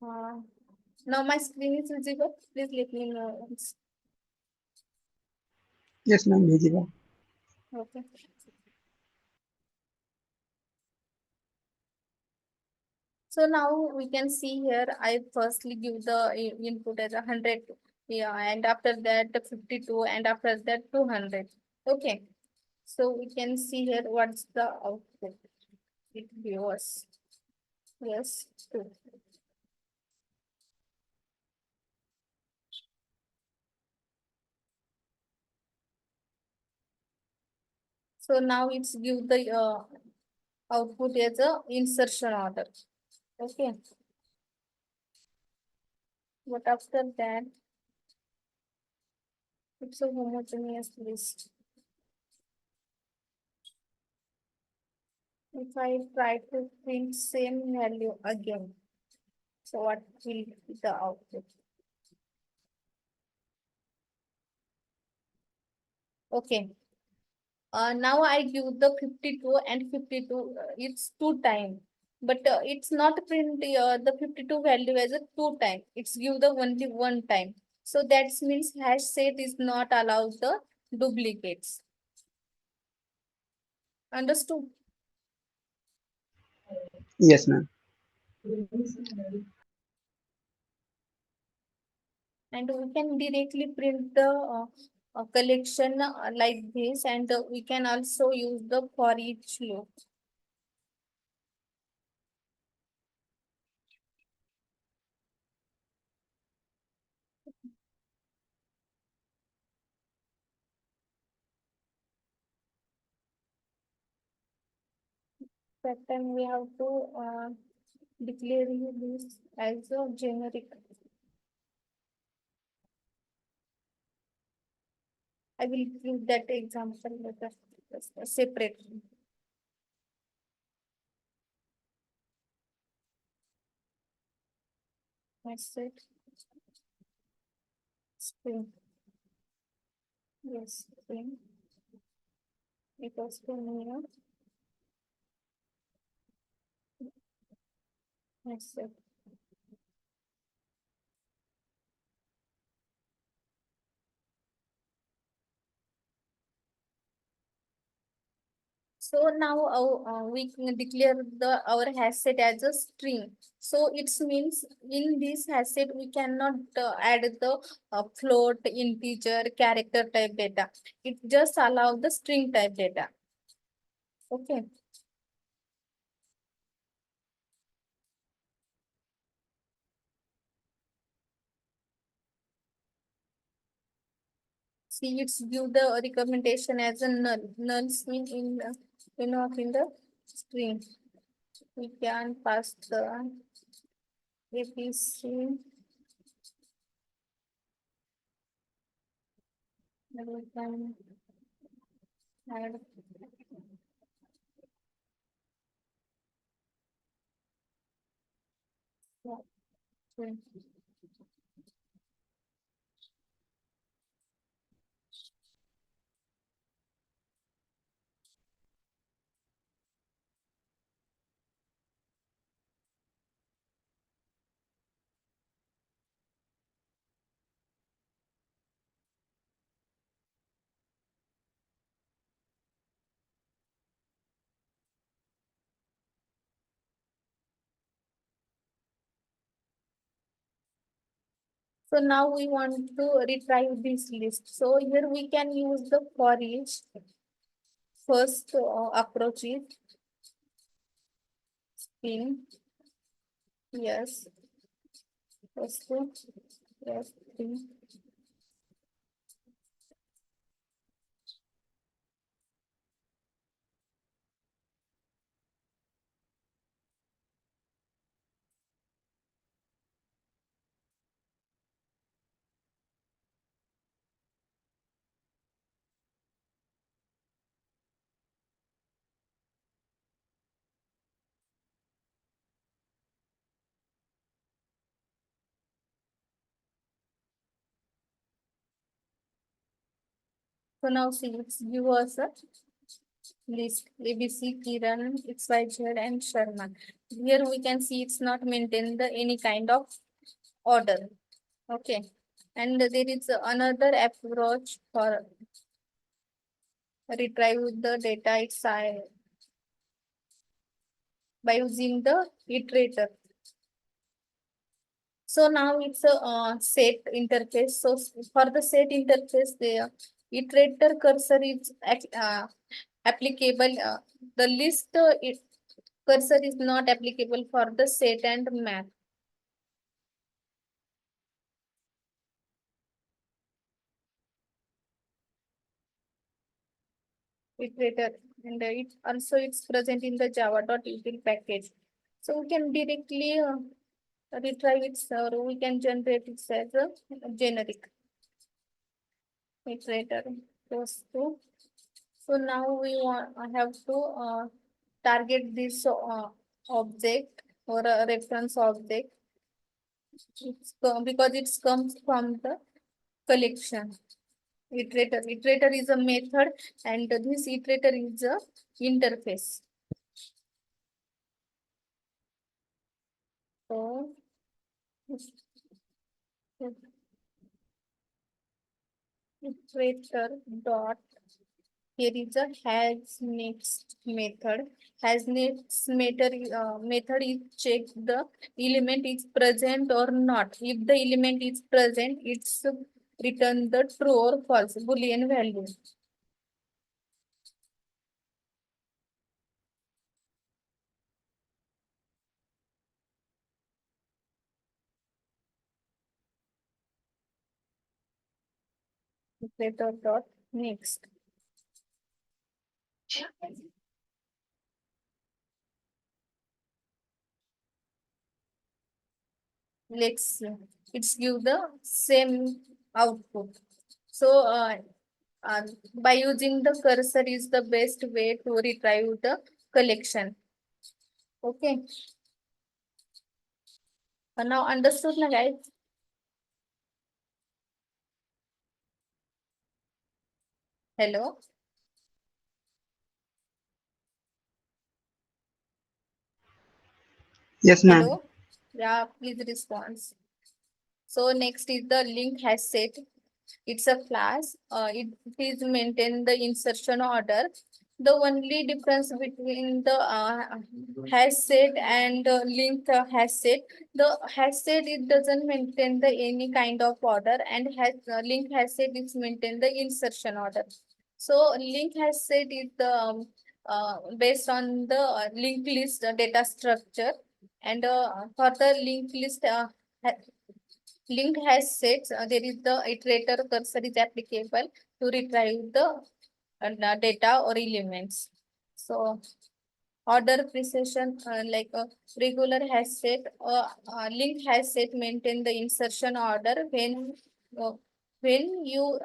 Uh, Now my screen is visible. Please let me know once. Yes, ma'am, visible. Okay. So now we can see here, I firstly give the input as 100, yeah, and after that the 52, and after that 200. Okay. So we can see here what's the output. It gives yes 2. So now it's give the output as a insertion order. Okay. But after that, it's a homogeneous list. If I try to print same value again, so what will be the output? Okay. Now I give the 52 and 52. It's two time, but it's not print the 52 value as a two time. It's give the only one time. So that means hash set is not allowed the duplicates. Understood? Yes, ma'am. And we can directly print the collection like this, and we can also use the for each loop. That time we have to declare this as a generic. I will give that example later separately. Message string. Yes, string equals to new message. So now we can declare the our hash set as a string. So it means in this hash set we cannot add the float, integer, character type data. It just allow the string type data. Okay. See, it's give the recommendation as a null. Nulls mean in the string. We can pass the ABC. And we can add the string. So now we want to retrieve this list. So here we can use the for each. First approach is spin. Yes. First yes. Spin. So now see it's give us a list ABC, Kiran, XYZ, and Sharma. Here we can see it's not maintain the any kind of order. Okay. And there is another approach for retrieve the data. It's by using the iterator. So now it's a set interface. So for the set interface, the iterator cursor is applicable. The list cursor is not applicable for the set and map. Iterator, and it also it's present in the java.util package. So we can directly retrieve it, or we can generate it as a generic iterator. Goes to. So now we want I have to target this object or a reference object. Because it comes from the collection. Iterator is a method, and this iterator is a interface. So iterator dot, here is a has next method. Has next method is check the element is present or not. If the element is present, it's return the true or false Boolean value. Iterator dot next. Let's see. It's give the same output. So uh, by using the cursor is the best way to retrieve the collection. Okay. Now understood na guys? Hello. Yes, ma'am. Hello. Yeah, please response. So next is the link has set. It's a class. It is maintain the insertion order. The only difference between the hash set and link hash set, the hash set it doesn't maintain the any kind of order, and link hash set is maintain the insertion order. So link hash set is the based on the linked list data structure, and for the linked list linked has sets, there is the iterator cursor is applicable to retrieve the data or elements. So order precision like a regular has set, link has set maintain the insertion order uh, when you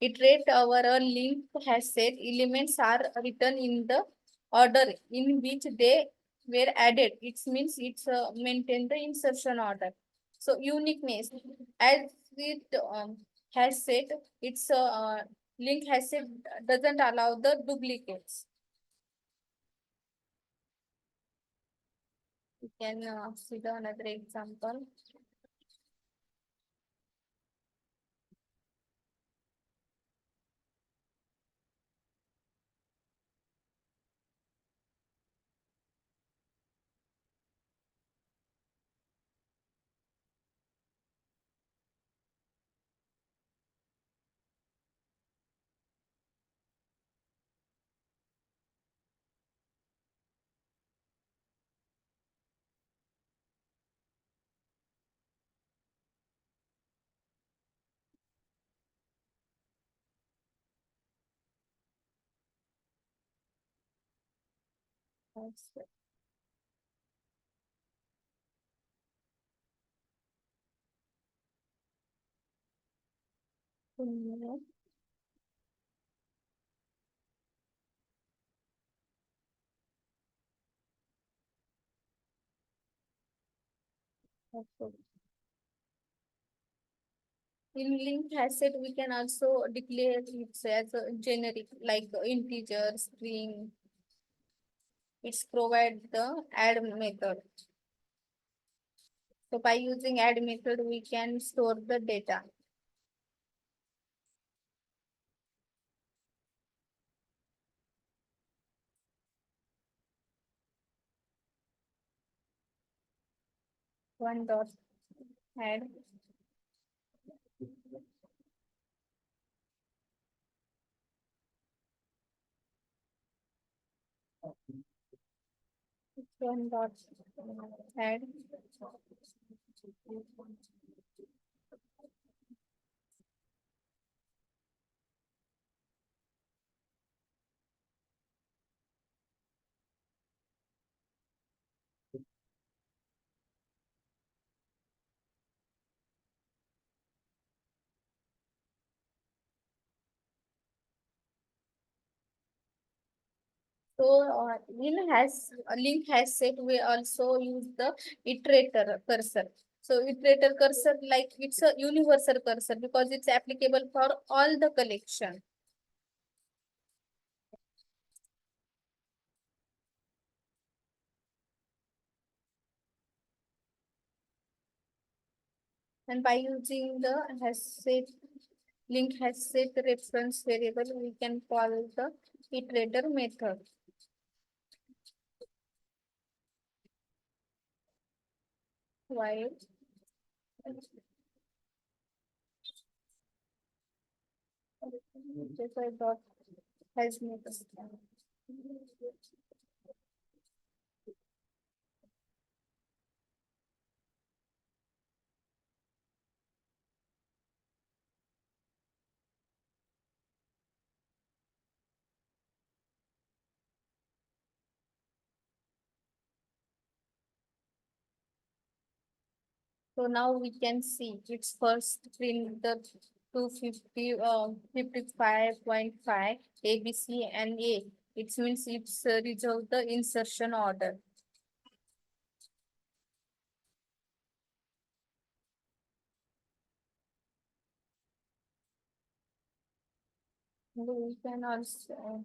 iterate our link has set elements are written in the order in which they were added. It means it's maintain the insertion order. So uniqueness, as it has said, it's link has said doesn't allow the duplicates. You can see the another example. In linked asset, we can also declare it as a generic, like integer, string. It's provide the add method. So by using add method, we can store the data. One dot add. One dot add. So in has link has set, we also use the iterator cursor. So iterator cursor, like it's a universal cursor because it's applicable for all the collection. And by using the has set link has set reference variable, we can call the iterator method. While dot has method. So now we can see it's first print the 250 55.5 ABC and A. It means it's resolve the insertion order. We can also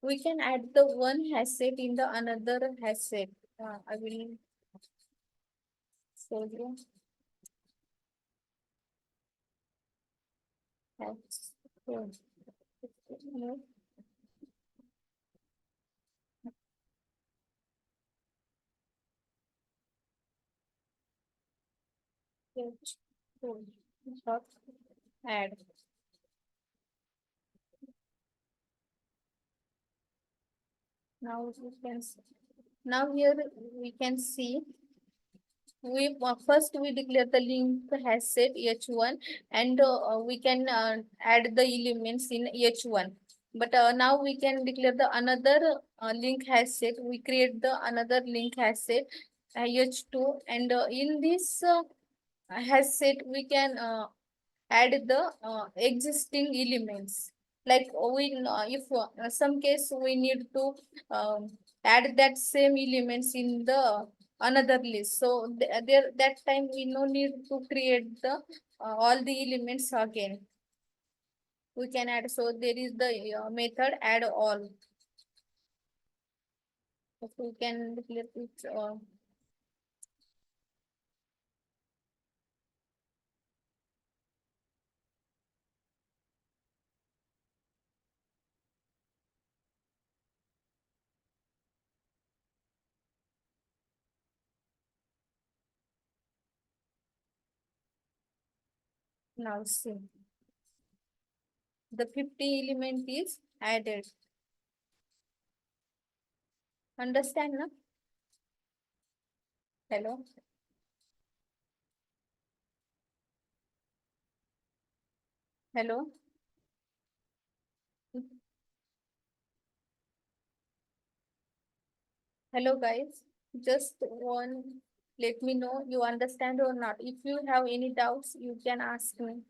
we can add the one asset in the another asset. I will show you. That's good. No, that's good. Dot add. Now we can now here we can see we first we declare the link has set h1 and we can add the elements in h1, but now we can declare the another link has set. We create the another link has set h2, and in this has set we can add the existing elements, like we if some case we need to um, add that same elements in the another list, so there that time we no need to create the all the elements again. We can add, so there is the method add all. So we can declare it now see the 50 element is added. Understand na? Hello. Hello. Hello guys, just one, let me know you understand or not. If you have any doubts, you can ask me.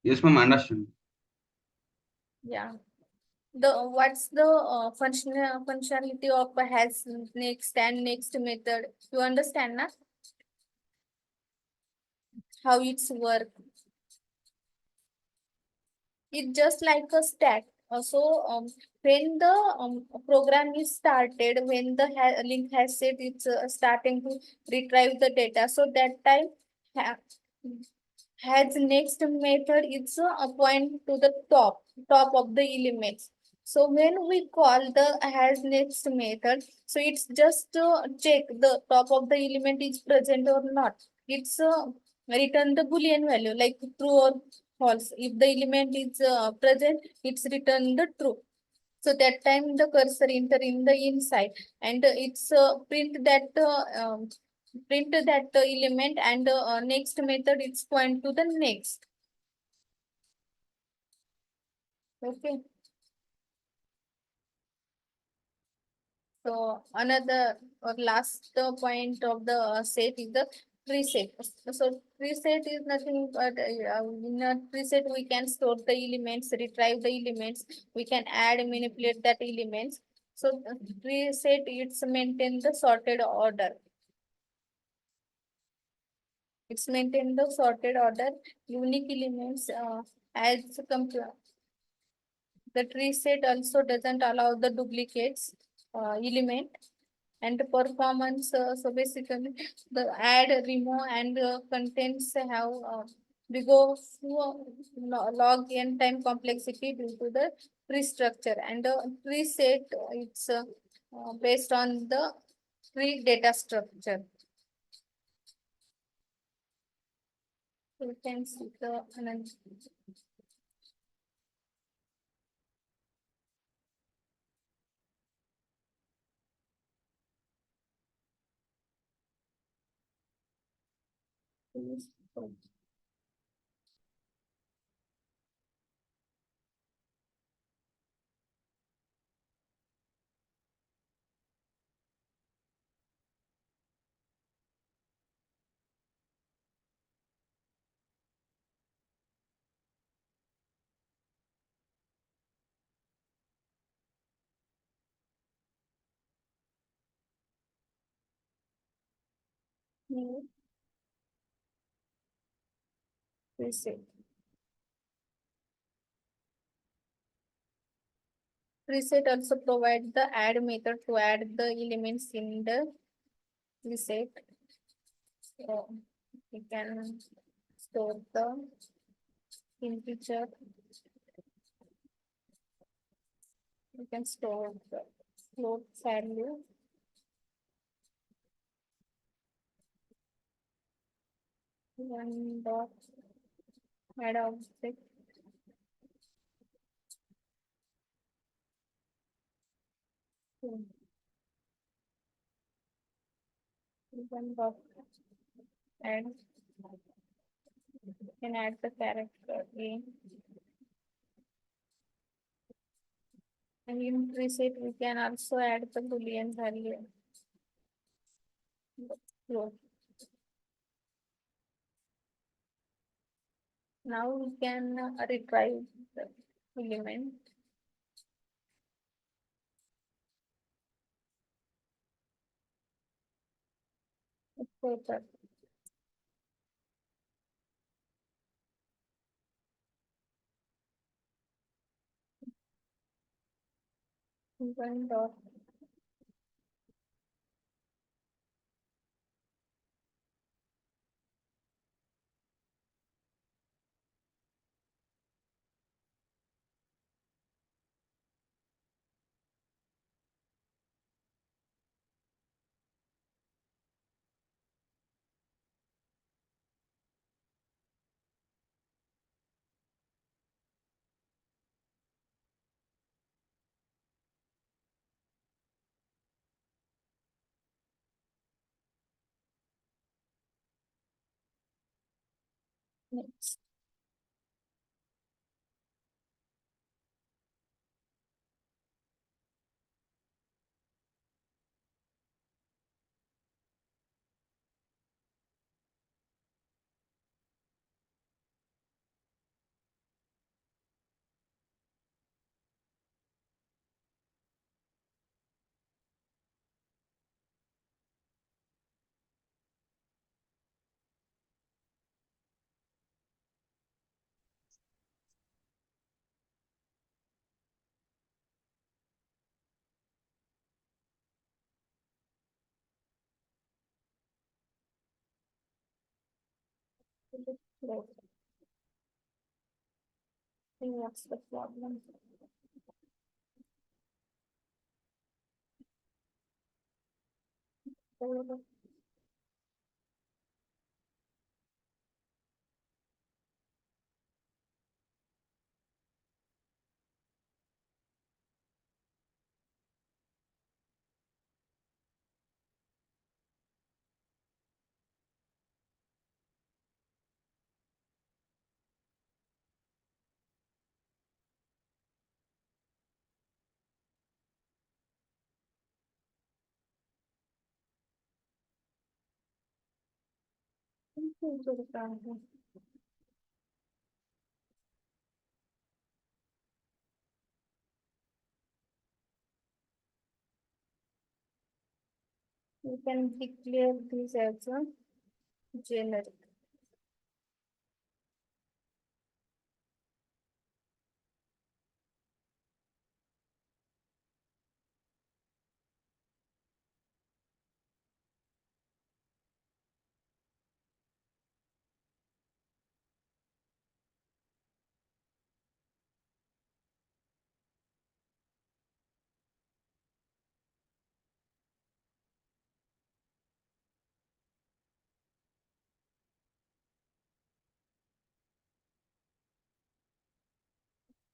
Yes, ma'am, understand. Yeah. what's the functionality of a has next and next method? You understand na? How it's work? It's just like a stack. When the program is started, when the link has said it's starting to retrieve the data, so that time ha has next method is a point to the top of the elements. So when we call the has next method, so it's just check the top of the element is present or not. It's return the boolean value like true or false. If the element is present, it's return the true. So that time the cursor enter in the inside, and it's print that element, and next method it's point to the next. Okay. So another or last point of the set is the preset. So preset is nothing but in a preset we can store the elements, retrieve the elements, we can add, manipulate that elements. So preset it's maintain the sorted order. It's maintain the sorted order. Unique elements as the tree set also doesn't allow the duplicates element. And the performance, so basically the add, remove, and contents have bigger log n time complexity due to the tree structure, and the tree set it's based on the tree data structure. So you can see the analysis. Preset. Preset also provide the add method to add the elements in the preset. So we can store the integer. We can store the float value. One dot add object. One dot add. Can add the character again. And in preset, we can also add the boolean value. Float. Now we can retrieve the element. Further. One dot next. What's the problem? You can declare this as a generic.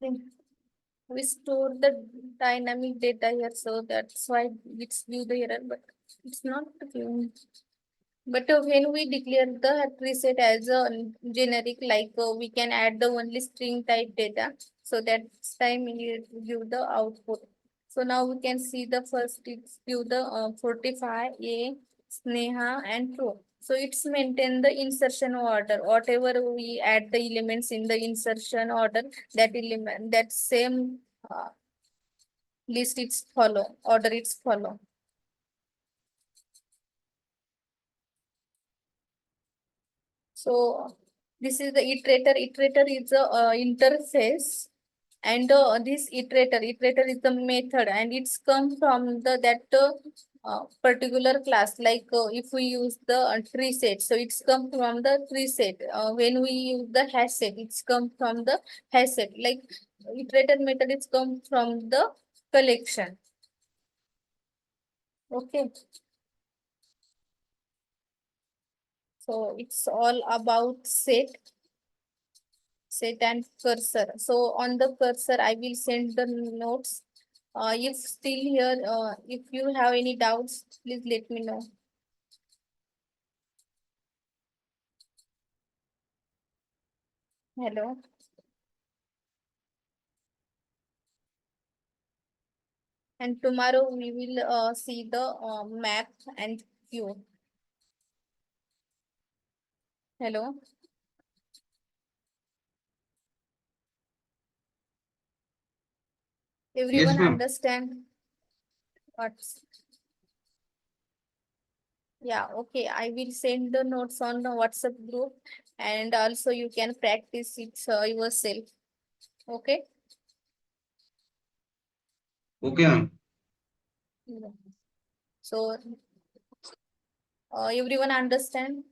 Then we store the dynamic data here, so that's why it's give the error, but it's not giving. But when we declare the tree set as a generic, like we can add the only string type data, so that time it will give the output. So now we can see the first it's give the 45 A, Sneha and true. So it's maintain the insertion order. Whatever we add the elements in the insertion order, that element that same list it's follow order it's follow. So this is the iterator. Iterator is a interface, and this iterator is the method, and it's come from the that particular class. Like if we use the tree set, so it's come from the tree set. When we use the hash set, it's come from the hash set. Like iterator method, it's come from the collection. Okay. So it's all about set and cursor. So on the cursor, I will send the notes. If still here, if you have any doubts, please let me know. Hello. And tomorrow we will see the map and view. Hello. Yes, Everyone ma'am. understand what's yeah, okay. I will send the notes on the WhatsApp group, and also you can practice it yourself. Okay. Okay, ma'am. Yeah. So everyone understand?